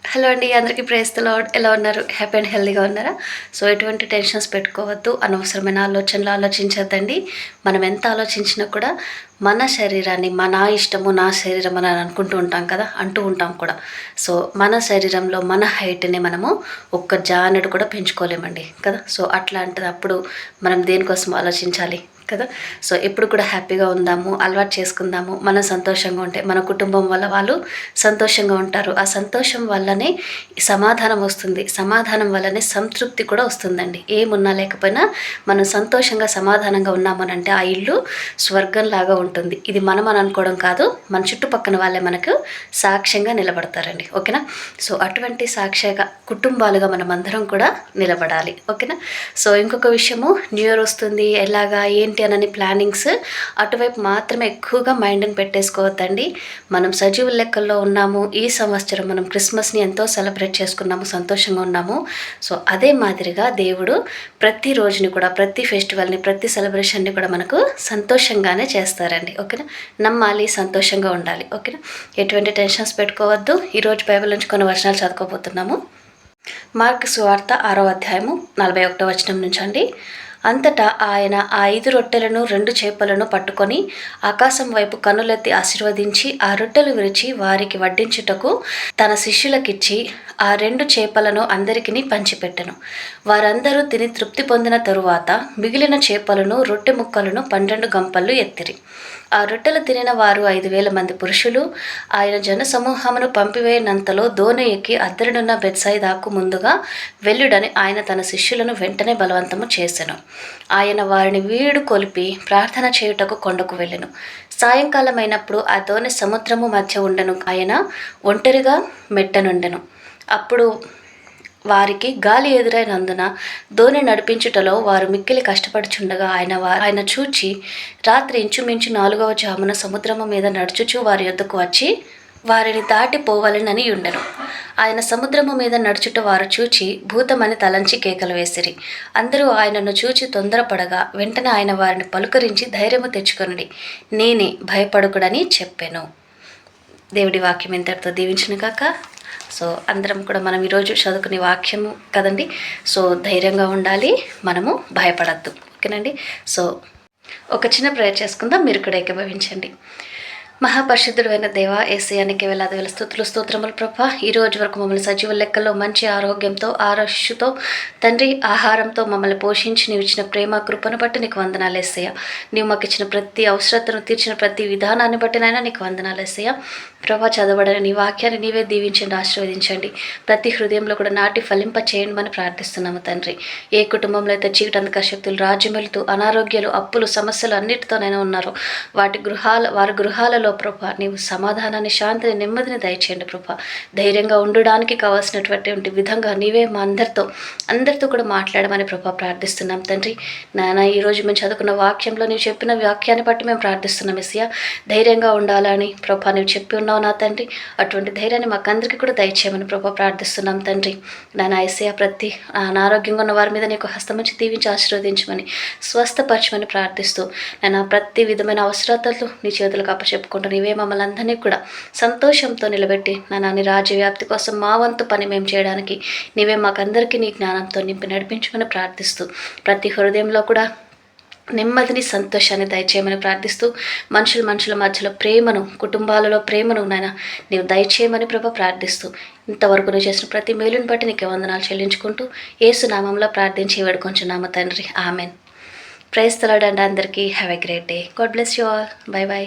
Hello అండి, అందరికీ praise the lord. ఎలా ఉన్నారు? హ్యాపీ అండ్ హెల్తీగా ఉన్నారా? సో ఎటువంటి టెన్షన్స్ పెట్టుకోవద్దు, అనవసరమైన ఆలోచనలు ఆలోచించొద్దండి. మనం ఎంత ఆలోచించినా కూడా మన శరీరాన్ని నా ఇష్టము నా శరీరం అని అనుకుంటూ ఉంటాం కదా, అంటూ ఉంటాం కూడా. సో మన శరీరంలో మన హైట్ని మనము ఒక్క జానెడు కూడా పెంచుకోలేమండి కదా. సో అట్లాంటిదప్పుడు మనం దేనికోసం ఆలోచించాలి కదా. సో ఎప్పుడు కూడా హ్యాపీగా ఉందాము, అలవాటు చేసుకుందాము. మనం సంతోషంగా ఉంటే మన కుటుంబం వల్ల వాళ్ళు సంతోషంగా ఉంటారు. ఆ సంతోషం వల్లనే సమాధానం వస్తుంది, సమాధానం వల్లనే సంతృప్తి కూడా వస్తుందండి. ఏమున్నా లేకపోయినా మనం సంతోషంగా సమాధానంగా ఉన్నామనంటే ఆ ఇల్లు స్వర్గంలాగా ఉంటుంది. ఇది మనం అని అనుకోవడం కాదు, మన చుట్టుపక్కల వాళ్ళే మనకు సాక్ష్యంగా నిలబడతారండి. ఓకేనా. సో అటువంటి సాక్ష్యంగా కుటుంబాలుగా మనం అందరం కూడా నిలబడాలి. ఓకేనా. సో ఇంకొక విషయము, న్యూ ఇయర్ వస్తుంది, ఎలాగా ఏంటి అనని ప్లానింగ్స్ అటువైపు మాత్రమే ఎక్కువగా మైండ్ని పెట్టేసుకోవద్దండి. మనం సజీవుల లెక్కల్లో ఉన్నాము. ఈ సంవత్సరం మనం క్రిస్మస్ని ఎంతో సెలబ్రేట్ చేసుకున్నాము, సంతోషంగా ఉన్నాము. సో అదే మాదిరిగా దేవుడు ప్రతి రోజుని కూడా, ప్రతి ఫెస్టివల్ని, ప్రతి సెలబ్రేషన్ని కూడా మనకు సంతోషంగానే చేస్తారండి. ఓకేనా. నమ్మాలి, సంతోషంగా ఉండాలి. ఓకేనా. ఎటువంటి టెన్షన్స్ పెట్టుకోవద్దు. ఈరోజు బైబిల్ నుంచి కొన్ని వచనాలు చదువుకోబోతున్నాము. మార్కు సువార్త 6వ అధ్యాయము 41వ వచనం నుంచి అండి. అంతటా ఆయన ఆ 5 రొట్టెలను 2 చేపలను పట్టుకొని ఆకాశం వైపు కన్నులెత్తి ఆశీర్వదించి ఆ రొట్టెలు విరిచి వారికి వడ్డించుటకు తన శిష్యులకిచ్చి ఆ 2 చేపలను అందరికీ పంచిపెట్టెను. వారందరూ తిని తృప్తి పొందిన తరువాత మిగిలిన చేపలను రొట్టె ముక్కలను 12 గంపలు ఎత్తిరి. ఆ రొట్టెలు తినిన వారు 5,000 మంది పురుషులు. ఆయన జనసమూహమును పంపివేయనంతలో దోణి ఎక్కి అద్దరినున్న బెత్సయిదాకు ముందుగా వెళ్ళుడని ఆయన తన శిష్యులను వెంటనే బలవంతము చేసెను. ఆయన వారిని వీడు కొలిపి ప్రార్థన చేయుటకు కొండకు వెళ్ళెను. సాయంకాలం అయినప్పుడు ఆ దోణి సముద్రము మధ్య ఉండెను. ఆయన ఒంటరిగా మెట్టనుండెను. అప్పుడు వారికి గాలి ఎదురైనందున దోణి నడిపించుటలో వారు మిక్కిలి కష్టపడుచుండగా ఆయన చూచి రాత్రి ఇంచుమించు 4వ జామున సముద్రము మీద నడుచుచు వారి యొద్దకు వచ్చి వారిని దాటిపోవలెనని ఉండెను. ఆయన సముద్రము మీద నడుచుట వారు చూచి భూతమని తలంచి కేకలు వేసిరి. అందరూ ఆయనను చూచి తొందరపడగా వెంటనే ఆయన వారిని పలుకరించి ధైర్యము తెచ్చుకొనుడి, నేనే, భయపడకుడని చెప్పెను. దేవుడి వాక్యం ఇంతటితో దీవించును గాక. సో అందరం కూడా మనం ఈరోజు చదువుకునే వాక్యము కదండి. సో ధైర్యంగా ఉండాలి, మనము భయపడద్దు. ఓకేనండి. సో ఒక చిన్న ప్రేయర్ చేసుకుందాం, మీరు కూడా ఏకీభవించండి. మహాపరిశుద్ధుడైన దేవ, యేసయ్యానికి వేలాది వేల స్తుతులు స్తోత్రములు ప్రభా. ఈ రోజు వరకు మమ్మల్ని సజీవ లెక్కల్లో మంచి ఆరోగ్యంతో ఆరోగ్యతో తండ్రి ఆహారంతో మమ్మల్ని పోషించి నీవు ఇచ్చిన ప్రేమ కృపను బట్టి నీకు వందనాలు యేసయ్య. నీవు మాకు ఇచ్చిన ప్రతి అవసరతను తీర్చిన ప్రతి విధానాన్ని బట్టి నైనా నీకు వందనాలు యేసయ్య. ప్రభా, చదవడని నీ వాక్యాన్ని నీవే దీవించండి, ఆశీర్వదించండి. ప్రతి హృదయంలో కూడా నాటి ఫలింప చేయండి ప్రార్థిస్తున్నాము తండ్రి. ఏ కుటుంబంలో అయితే చీకటి అంధకార శక్తులు రాజ్యమెలుతూ అనారోగ్యాలు, అప్పులు, సమస్యలు అన్నిటితోనైనా ఉన్నారో వారి గృహాలలో ప్రభా నీవు సమాధానాన్ని, శాంతిని, నెమ్మదిని దయచేయండి ప్రభా. ధైర్యంగా ఉండడానికి కావాల్సినటువంటి విధంగా నీవే మా అందరితో కూడా మాట్లాడమని ప్రభా ప్రార్థిస్తున్నాం తండ్రి. నాయన ఈరోజు మేము చదువుకున్న వాక్యంలో నీవు చెప్పిన వాక్యాన్ని బట్టి మేము ప్రార్థిస్తున్నాం యేసయ్య. ధైర్యంగా ఉండాలని ప్రభా నీవు చెప్పి ఉన్నావు నా తండ్రి. అటువంటి ధైర్యాన్ని మాకందరికీ కూడా దయచేయమని ప్రభా ప్రార్థిస్తున్నాం తండ్రి. నాయన యేసయ్య, ప్రతి అనారోగ్యంగా ఉన్న వారి మీద నీకు హస్తముంచి దీవించి ఆశీర్వదించమని, స్వస్థపరచమని ప్రార్థిస్తూ నేను ప్రతి విధమైన అవసరాలతో నీ చేతులకు అప్పచెప్పుకుంటూ నీవే మమ్మల్ని అందరినీ కూడా సంతోషంతో నిలబెట్టి నీ రాజ్య వ్యాప్తి కోసం మా వంతు పని మేము చేయడానికి నీవే మాకందరికీ నీ జ్ఞానంతో నింపి నడిపించమని ప్రార్థిస్తూ ప్రతి హృదయంలో కూడా నెమ్మదిని, సంతోషాన్ని దయచేయమని ప్రార్థిస్తూ మనుషుల మధ్యలో ప్రేమను, కుటుంబాలలో ప్రేమను నాయన నీవు దయచేయమని ప్రభా ప్రార్థిస్తూ ఇంతవరకు నువ్వు చేసిన ప్రతి మేలుని బట్టి నీకే వందనాలు చెల్లించుకుంటూ యేసు నామంలో ప్రార్థించి వేడుకొంచున్నాము తండ్రి. ఆమెన్. ప్రైజ్ ది లార్డ్ అండి. అందరికీ have a great day. God bless you all. By by.